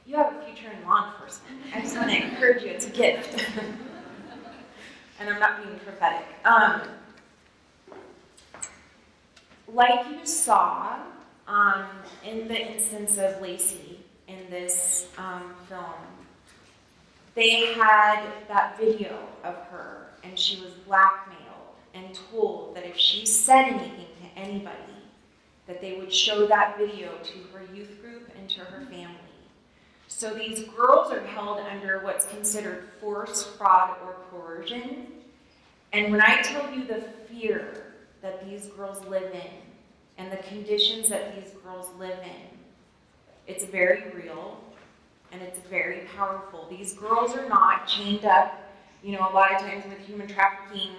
you have a future in law enforcement. I just want to encourage you, it's a gift. And I'm not being prophetic. Like you saw in the instance of Lacey in this film, they had that video of her, and she was blackmailed and told that if she said anything to anybody, that they would show that video to her youth group and to her family. So these girls are held under what's considered force, fraud, or coercion. And when I tell you the fear that these girls live in and the conditions that these girls live in, it's very real and it's very powerful. These girls are not chained up. You know, a lot of times with human trafficking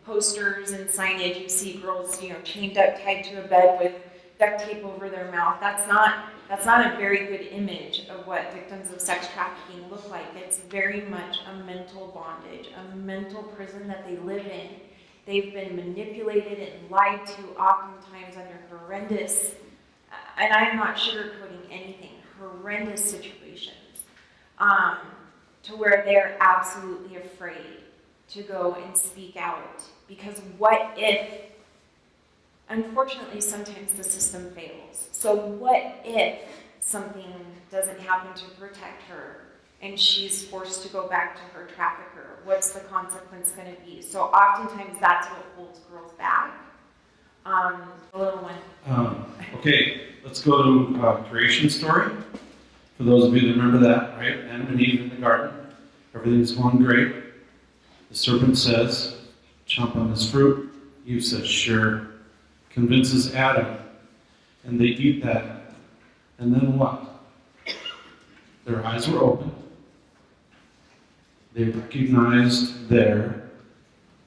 posters and signage, you see girls, you know, chained up, tied to a bed with duct tape over their mouth. That's not a very good image of what victims of sex trafficking look like. It's very much a mental bondage, a mental prison that they live in. They've been manipulated and lied to, oftentimes under horrendous, and I'm not sugarcoating anything, horrendous situations, to where they're absolutely afraid to go and speak out. Because what if, unfortunately, sometimes the system fails. So what if something doesn't happen to protect her and she's forced to go back to her trafficker? What's the consequence going to be? So oftentimes that's what holds girls back. A little one. Okay, let's go to creation story. For those of you that remember that, right? Adam and Eve in the garden. Everything's going great. The serpent says, chomp on this fruit. Eve says, sure. Convinces Adam. And they eat that. And then what? Their eyes were open. They recognized their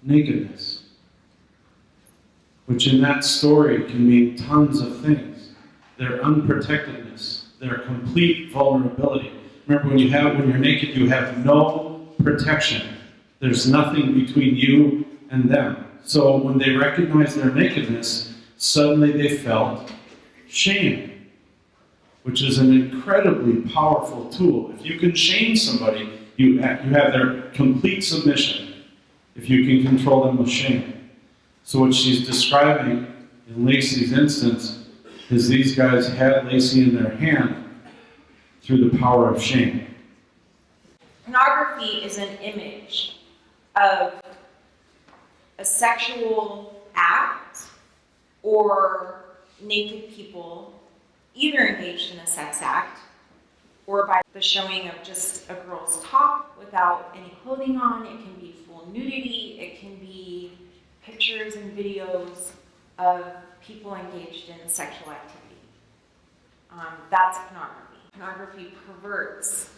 nakedness. Which in that story can mean tons of things. Their unprotectedness, their complete vulnerability. Remember, when you're naked, you have no protection. There's nothing between you and them. So when they recognized their nakedness, suddenly they felt shame, which is an incredibly powerful tool. If you can shame somebody, you have their complete submission if you can control them with shame. So what she's describing in Lacey's instance is these guys had Lacey in their hand through the power of shame. Pornography is an image of a sexual act or naked people either engaged in a sex act or by the showing of just a girl's top without any clothing on. It can be full nudity. It can be pictures and videos of people engaged in sexual activity. That's pornography. Pornography perverts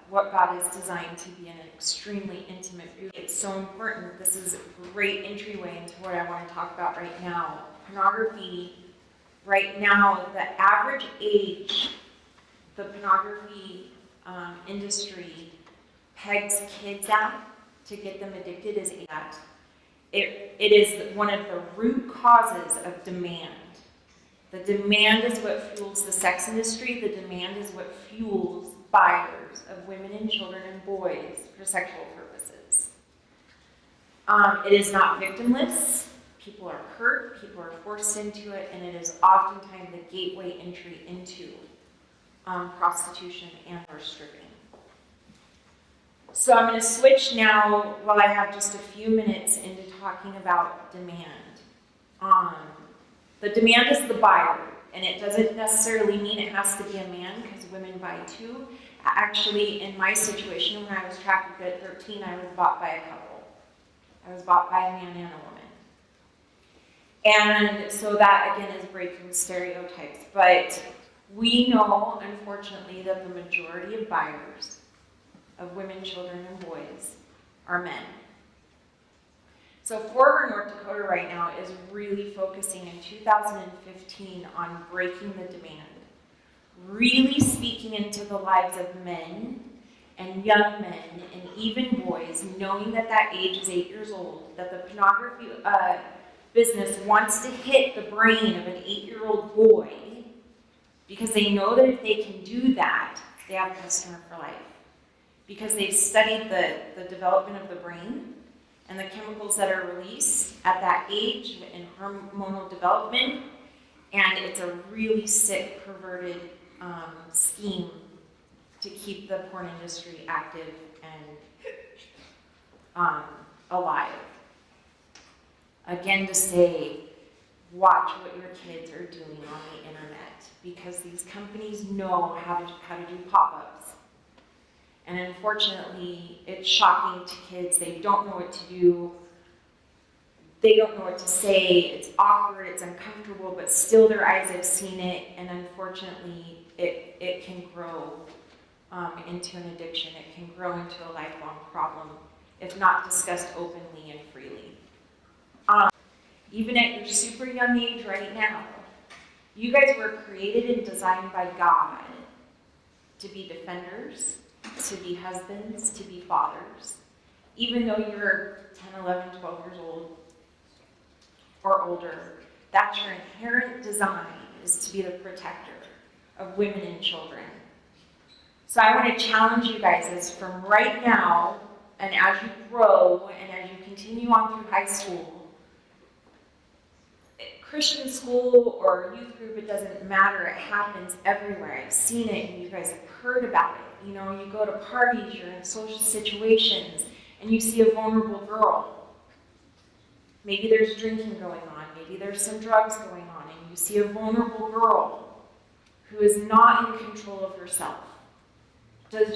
what God is designed to be an extremely intimate view. It's so important. This is a great entryway into what I want to talk about right now. Pornography, right now, the average age the pornography industry pegs kids at to get them addicted is at. It is one of the root causes of demand. The demand is what fuels the sex industry. The demand is what fuels buyers of women and children and boys for sexual purposes. It is not victimless. People are hurt, people are forced into it, and it is oftentimes the gateway entry into prostitution and or stripping. So I'm going to switch now, while I have just a few minutes, into talking about demand. The demand is the buyer, and it doesn't necessarily mean it has to be a man, because women buy too. Actually, in my situation, when I was trafficked at 13, I was bought by a couple. I was bought by a man and a woman. And so that, again, is breaking stereotypes. But we know, unfortunately, that the majority of buyers of women, children, and boys are men. So Forward North Dakota right now is really focusing in 2015 on breaking the demand, really speaking into the lives of men and young men and even boys, knowing that that age is 8 years old, that the pornography business wants to hit the brain of an 8-year-old boy because they know that if they can do that, they have a customer for life. Because they've studied the development of the brain and the chemicals that are released at that age in hormonal development, and it's a really sick, perverted scheme to keep the porn industry active and alive. Again, to say, watch what your kids are doing on the internet, because these companies know how to do pop-ups. And unfortunately, it's shocking to kids. They don't know what to do. They don't know what to say. It's awkward, it's uncomfortable, but still their eyes have seen it, and unfortunately, it can grow into an addiction. It can grow into a lifelong problem if not discussed openly and freely. Even at your super young age right now, you guys were created and designed by God to be defenders, to be husbands, to be fathers. Even though you're 10, 11, 12 years old or older, that's your inherent design, is to be the protector of women and children. So I want to challenge you guys as from right now, and as you grow, and as you continue on through high school, Christian school or youth group, it doesn't matter, it happens everywhere. I've seen it and you guys have heard about it. You know, you go to parties, you're in social situations, and you see a vulnerable girl. Maybe there's drinking going on, maybe there's some drugs going on, and you see a vulnerable girl who is not in control of herself.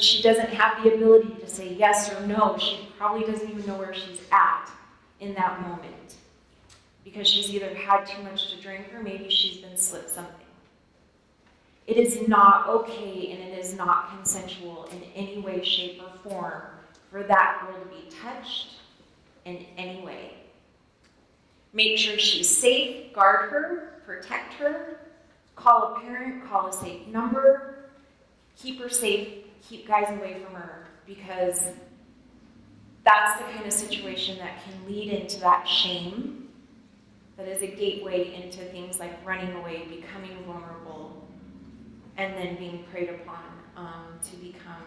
She doesn't have the ability to say yes or no. She probably doesn't even know where she's at in that moment, because she's either had too much to drink or maybe she's been slipped something. It is not okay, and it is not consensual in any way, shape, or form for that girl to be touched in any way. Make sure she's safe, guard her, protect her, call a parent, call a safe number, keep her safe, keep guys away from her, because that's the kind of situation that can lead into that shame that is a gateway into things like running away, becoming vulnerable, and then being preyed upon to become,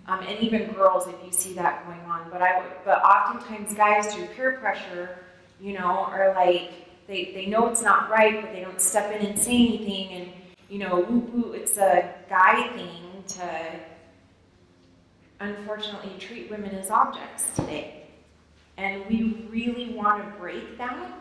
and even girls, if you see that going on. But oftentimes guys, through peer pressure, you know, are like, they know it's not right, but they don't step in and say anything, and, you know, woo-woo, it's a guy thing to, unfortunately, treat women as objects today. And we really want to break that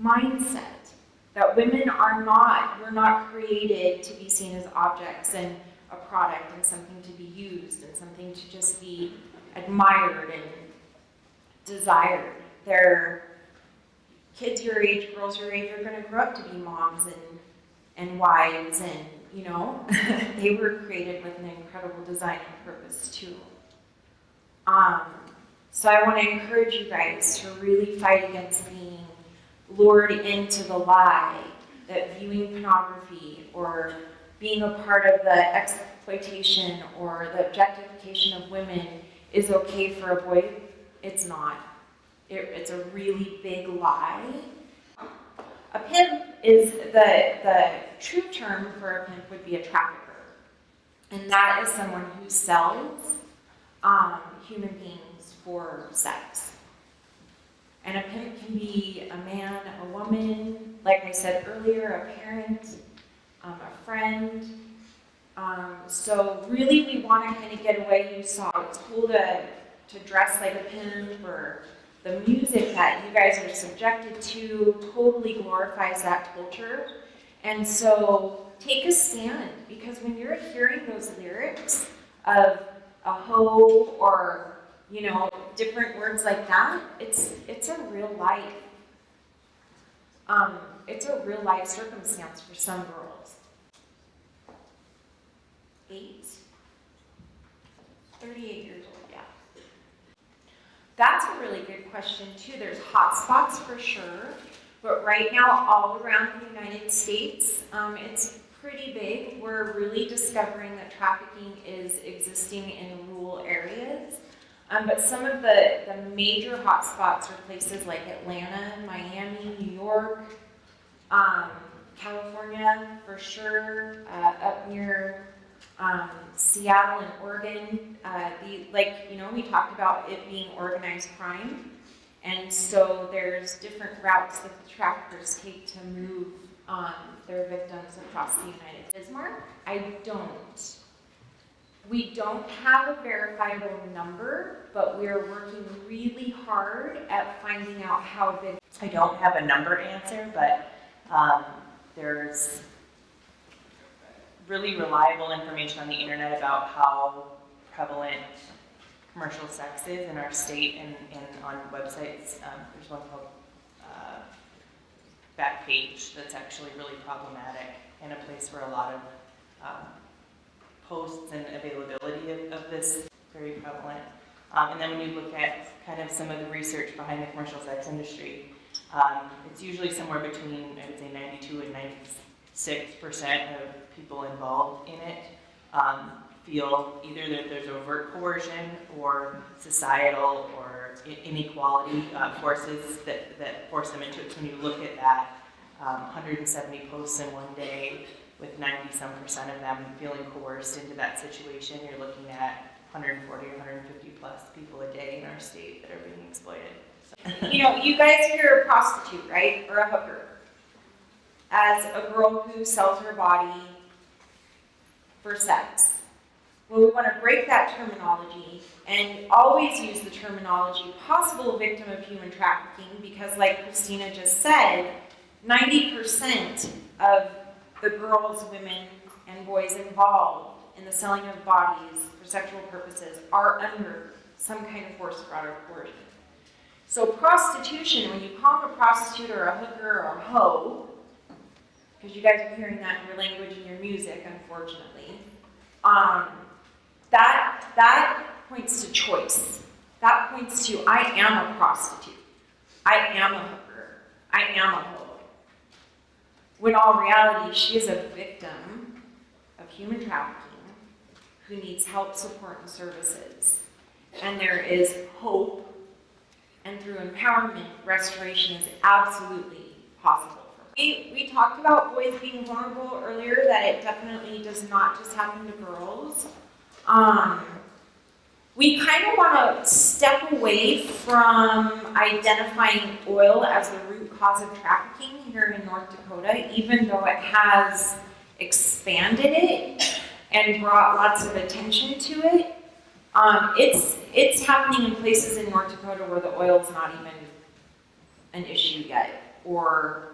mindset that women are not, we're not created to be seen as objects and a product and something to be used and something to just be admired and desired. They're kids your age, girls your age, are going to grow up to be moms and wives, and, you know, they were created with an incredible design and purpose too. So I want to encourage you guys to really fight against being lured into the lie that viewing pornography or being a part of the exploitation or the objectification of women is okay for a boy. It's not. It's a really big lie. A pimp is the true term for a pimp would be a trafficker. And that is someone who sells human beings for sex. And a pimp can be a man, a woman, like I said earlier, a parent, a friend. So really we want to kind of get away. You saw it's cool to dress like a pimp, or the music that you guys are subjected to totally glorifies that culture. And so take a stand, because when you're hearing those lyrics of a hoe or, you know, different words like that, it's a real life. It's a real life circumstance for some girls. 38 years old, yeah. That's a really good question too. There's hot spots for sure, but right now all around the United States, it's pretty big. We're really discovering that trafficking is existing in rural areas. But some of the major hotspots are places like Atlanta, Miami, New York, California for sure, up near Seattle and Oregon, we talked about it being organized crime. And so there's different routes that the traffickers take to move their victims across the United States. Bismarck, we don't have a verifiable number, but we are working really hard at finding out how big. I don't have a number answer, but there's really reliable information on the internet about how prevalent commercial sex is in our state and on websites. There's one called Backpage that's actually really problematic and a place where a lot of posts and availability of this very prevalent. And then when you look at kind of some of the research behind the commercial sex industry, it's usually somewhere between, I would say, 92 and 96% of people involved in it feel either that there's overt coercion or societal or inequality forces that force them into it. So when you look at that, 170 posts in one day with 90-some% of them feeling coerced into that situation, you're looking at 140 or 150 plus people a day in our state that are being exploited. So. You guys hear a prostitute, right? Or a hooker. As a girl who sells her body for sex. Well, we want to break that terminology and always use the terminology possible victim of human trafficking because, like Christina just said, 90% of the girls, women, and boys involved in the selling of bodies for sexual purposes are under some kind of force, fraud, or coercion. So prostitution, when you call them a prostitute or a hooker or a hoe, because you guys are hearing that in your language and your music, unfortunately, that points to choice. That points to, I am a prostitute. I am a hooker. I am a hoe. When all reality, she is a victim of human trafficking who needs help, support, and services. And there is hope, and through empowerment, restoration is absolutely possible. We talked about boys being vulnerable earlier, that it definitely does not just happen to girls. We kind of want to step away from identifying oil as the root cause of trafficking here in North Dakota, even though it has expanded it and brought lots of attention to it. It's happening in places in North Dakota where the oil is not even an issue yet, or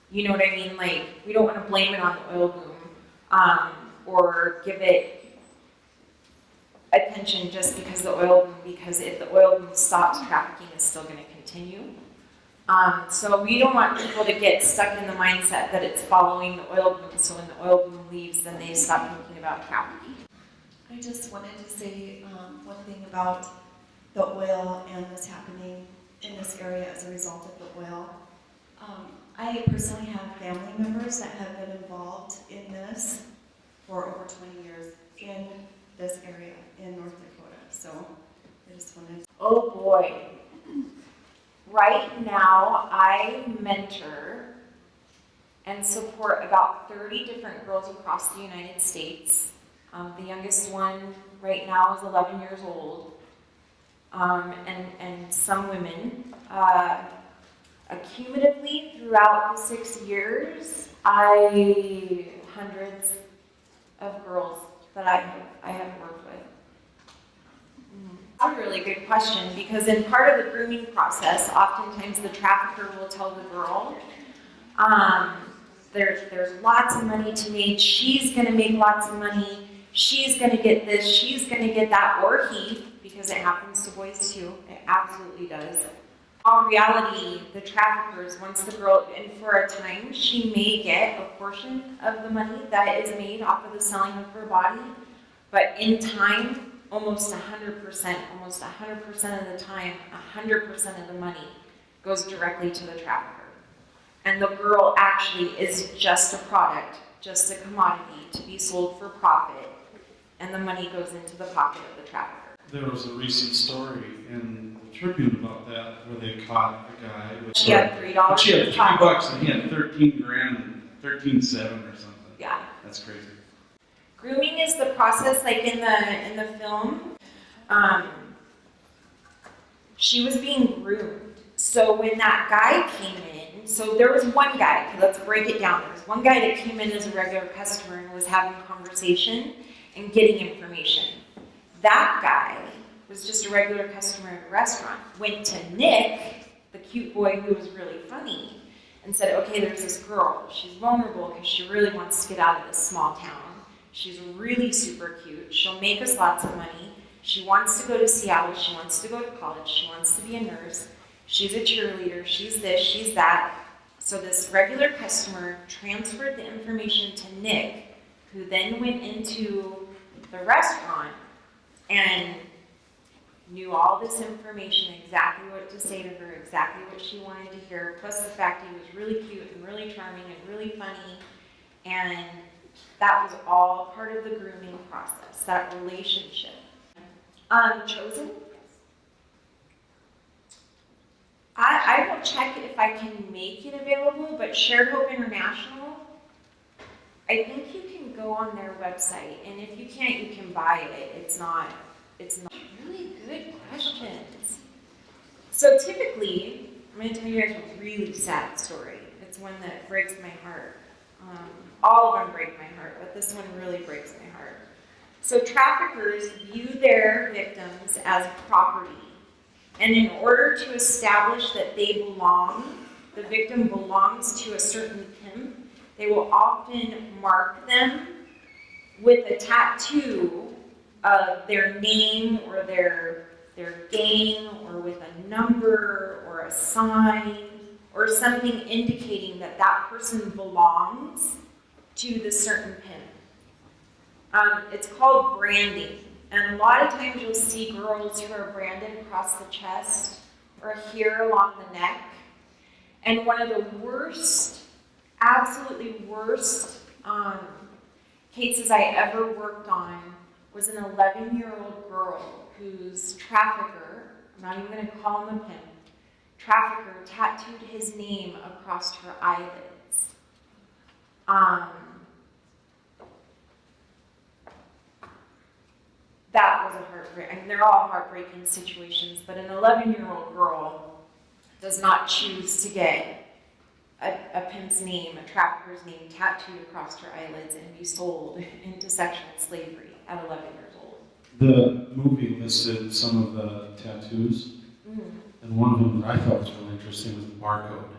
you know what I mean? Like, we don't want to blame it on the oil boom or give it attention just because the oil boom, because if the oil boom stops, trafficking is still going to continue. So we don't want people to get stuck in the mindset that it's following the oil boom, so when the oil boom leaves, then they stop thinking about trafficking. I just wanted to say one thing about the oil and what's happening in this area as a result of the oil. I personally have family members that have been involved in this for over 20 years in this area in North Dakota. So I just wanted to... Oh boy. Right now, I mentor and support about 30 different girls across the United States. The youngest one right now is 11 years old. And some women. Accumulatively, throughout the 6 years, hundreds of girls that I have worked with. That's a really good question, because in part of the grooming process, oftentimes the trafficker will tell the girl, there's lots of money to make, she's going to make lots of money, she's going to get this, she's going to get that, or he, because it happens to boys too, it absolutely does. In reality, the traffickers, once the girl, and for a time, she may get a portion of the money that is made off of the selling of her body, but in time, almost 100% of the time, 100% of the money goes directly to the trafficker. And the girl actually is just a product, just a commodity to be sold for profit, and the money goes into the pocket of the trafficker. There was a recent story in the Tribune about that, where they caught a guy with... She had $3. She had $3 and he had 13 grand, 13.7 or something. Yeah. That's crazy. Grooming is the process, like in the film. She was being groomed. So when that guy came in, so there was one guy. Okay, let's break it down. There was one guy that came in as a regular customer and was having a conversation and getting information. That guy was just a regular customer at a restaurant. Went to Nick, the cute boy who was really funny, and said, okay, there's this girl. She's vulnerable because she really wants to get out of this small town. She's really super cute. She'll make us lots of money. She wants to go to Seattle. She wants to go to college. She wants to be a nurse. She's a cheerleader. She's this, she's that. So this regular customer transferred the information to Nick, who then went into the restaurant and knew all this information, exactly what to say to her, exactly what she wanted to hear, plus the fact he was really cute and really charming and really funny. And that was all part of the grooming process, that relationship. Chosen? I will check if I can make it available, but Shared Hope International, I think you can go on their website, and if you can't, you can buy it. It's not really good questions. So typically, I'm going to tell you guys a really sad story. It's one that breaks my heart. All of them break my heart, but this one really breaks my heart. So traffickers view their victims as property. And in order to establish that they belong, the victim belongs to a certain pimp, they will often mark them with a tattoo of their name or their gang, or with a number or a sign or something indicating that that person belongs to the certain pimp. It's called branding. And a lot of times you'll see girls who are branded across the chest or here along the neck. And one of the worst, absolutely worst cases I ever worked on was an 11-year-old girl whose trafficker, I'm not even going to call him a pimp, trafficker tattooed his name across her eyelids. That was a heartbreak. I mean, they're all heartbreaking situations, but an 11-year-old girl does not choose to get a pimp's name, a trafficker's name tattooed across her eyelids and be sold into sexual slavery at 11 years old. The movie listed some of the tattoos, and one of them that I thought was really interesting was the barcode.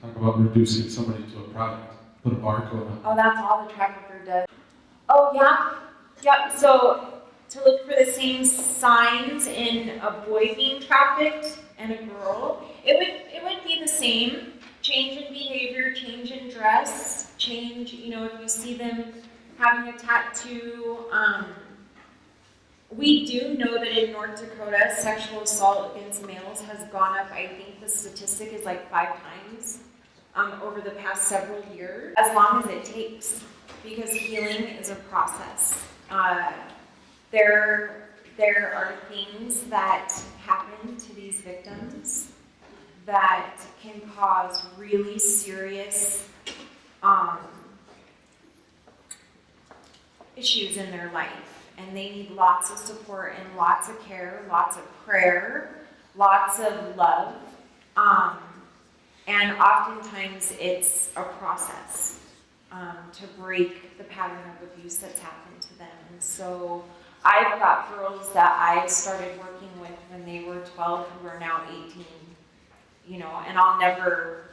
Talk about reducing somebody to a product. Put a barcode on. Oh, that's all the trafficker does. Oh, yeah. Yep, so to look for the same signs in a boy being trafficked and a girl, it would be the same. Change in behavior, change in dress, change, if you see them having a tattoo. We do know that in North Dakota, sexual assault against males has gone up. I think the statistic is like 5 times over the past several years, as long as it takes, because healing is a process. There are things that happen to these victims that can cause really serious issues in their life, and they need lots of support and lots of care, lots of prayer, lots of love, and oftentimes it's a process to break the pattern of abuse that's happened to them. And so I've got girls that I started working with when they were 12 who are now 18, and I'll never,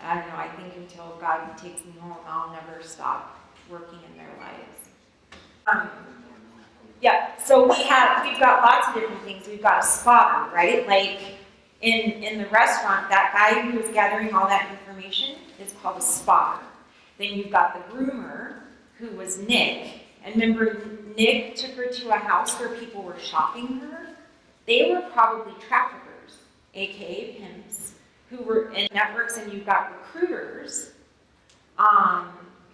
I don't know, I think until God takes me home, I'll never stop working in their lives. Yeah, so we've got lots of different things. We've got a spotter, right? Like in the restaurant, that guy who was gathering all that information is called a spotter. Then you've got the groomer, who was Nick. And remember, Nick took her to a house where people were shopping her. They were probably traffickers, aka pimps, who were in networks. And you've got recruiters,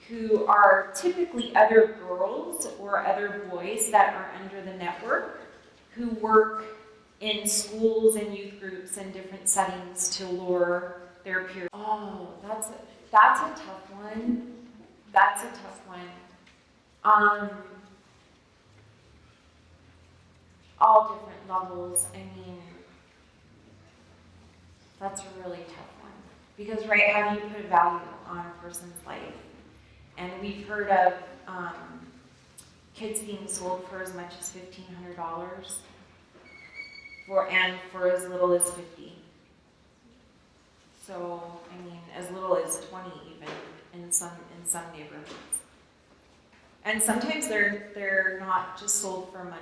who are typically other girls or other boys that are under the network, who work in schools and youth groups and different settings to lure their peers. Oh, that's a tough one. That's a tough one. All different levels. I mean, that's a really tough one. Because, right, how do you put a value on a person's life? And we've heard of kids being sold for as much as $1,500 and for as little as 50. So, I mean, as little as 20 even in some neighborhoods. And sometimes they're not just sold for money.